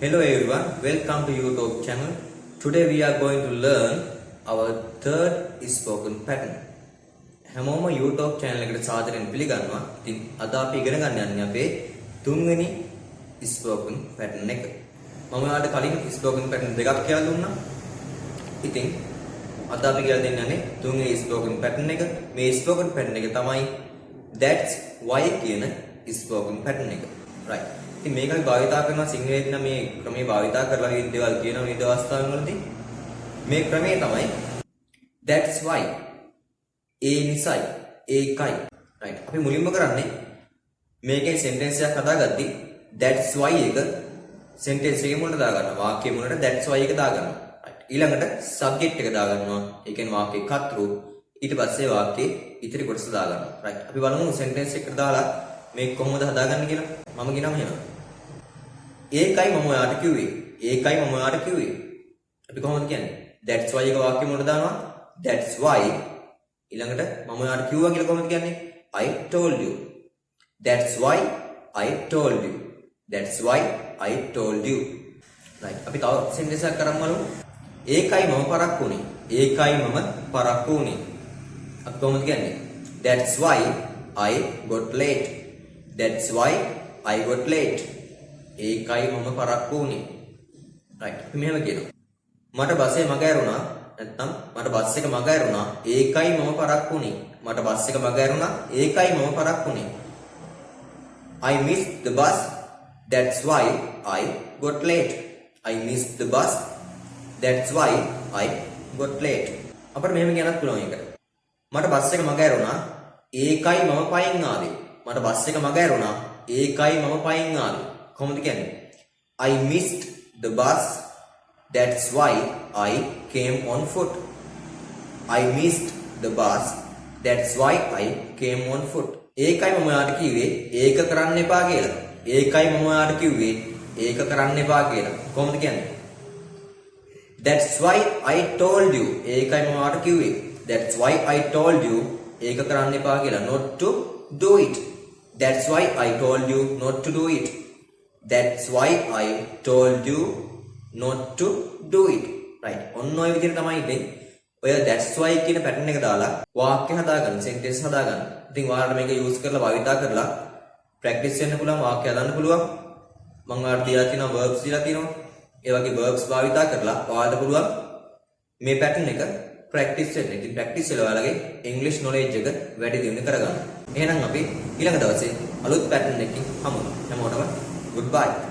Hello everyone, welcome to YouTube channel. Today we are going to learn our third spoken pattern. හැමෝම YouTube channel එකට සාදරයෙන් පිළිගන්නවා. ඉතින් අද අපි ඉගෙන ගන්න යන්නේ අපේ තුන්වෙනි spoken pattern එක. මම ඔයාලට කලින් spoken pattern දෙකක් කියලා දුන්නා. ඉතින් අද අපි කියලා දෙන්නේ තුන්වෙනි spoken pattern එක. මේ spoken pattern එක තමයි that's why කියන spoken pattern එක. Right. ඉතින් මේක අපි භාවිතා කරනවා සිංහලෙන් නම් මේ ක්‍රමයේ භාවිතා කරලා විවිධ දේවල් කියනවා විවිධ අවස්ථාවන් වලදී. මේ ක්‍රමය තමයි that's why. ඒ නිසයි ඒකයි. right. අපි මුලින්ම කරන්නේ මේකේ සෙන්ටෙන්ස් එකක් හදාගද්දි that's why එක සෙන්ටෙන්ස් එකේ මුලට දාගන්නවා. වාක්‍යයේ මුලට that's why එක දාගන්නවා. right. ඊළඟට subject එක දාගන්නවා. ඒ කියන්නේ වාක්‍යයේ කර්තෘ. ඊට පස්සේ වාක්‍යයේ ඉතිරි කොටස දාගන්නවා. right. අපි බලමු සෙන්ටෙන්ස් එකට දාලා මේක කොහොමද හදාගන්නේ කියලා. මම කියනවා එහෙම. ඒකයි මම ඔයාලට කිව්වේ. ඒකයි මම ඔයාලට කිව්වේ. අපි කොහොමද කියන්නේ? that's why එක වාක්‍ය මුලට දානවා. that's why ඊළඟට මම ඔයාලට කිව්වා කියලා කොහොමද කියන්නේ? I told you. That's why I told you. That's why I told you. right. අපි තව සෙන්ටෙන්ස් එකක් කරන් බලමු. ඒකයි මම පරක්කු උනේ. ඒකයි මම පරක්කු උනේ. අපි කොහොමද කියන්නේ? That's why I got late. That's why I got late. ඒකයි මම පරක්කු උනේ. right. අපි මෙහෙම කියනවා. මට බස්සේ මග ඇරුණා. නැත්නම් මට බස් එක මග ඇරුණා. ඒකයි මම පරක්කු උනේ. මට බස් එක මග ඇරුණා. ඒකයි මම පරක්කු උනේ. I missed the bus. That's why I got late. I missed the bus. That's why I got late. අපිට මෙහෙම කියන්නත් පුළුවන් එක. මට බස් එක මග ඇරුණා. ඒකයි මම පයින් ආවේ. මට බස් එක මග ඇරුණා. ඒකයි මම පයින් ආවේ. කොහොමද කියන්නේ? I missed the bus. That's why I came on foot. I missed the bus. That's why I came on foot. ඒකයි මම ඔයාලට කිව්වේ ඒක කරන්න එපා කියලා. ඒකයි මම ඔයාලට කිව්වේ ඒක කරන්න එපා කියලා. කොහොමද කියන්නේ? That's why I told you. ඒකයි මම ඔයාලට කිව්වේ. That's why I told you ඒක කරන්න එපා කියලා. Not to do it. That's why I told you not to do it. That's why I told you not to do it. right. ඔන්න ඔය විදිහට තමයි ඉතින් ඔය that's why කියන pattern එක දාලා වාක්‍ය හදාගන්න, sentence හදාගන්න. ඉතින් ඔයාලට මේක use කරලා භාවිතා කරලා practice වෙන්න පුළුවන්, වාක්‍ය හදන්න පුළුවන්. මම ඔයාලට දීලා තියෙනවා verbs දීලා තියෙනවා. ඒ වගේ verbs භාවිතා කරලා ඔයාලට පුළුවන් මේ pattern එක practice වෙන්න. ඉතින් practice වල ඔයාලගේ English knowledge එක වැඩි දියුණු කරගන්න. එහෙනම් අපි ඊළඟ දවසේ අලුත් pattern එකකින් හමු වෙනවා. හැමෝටම goodbye.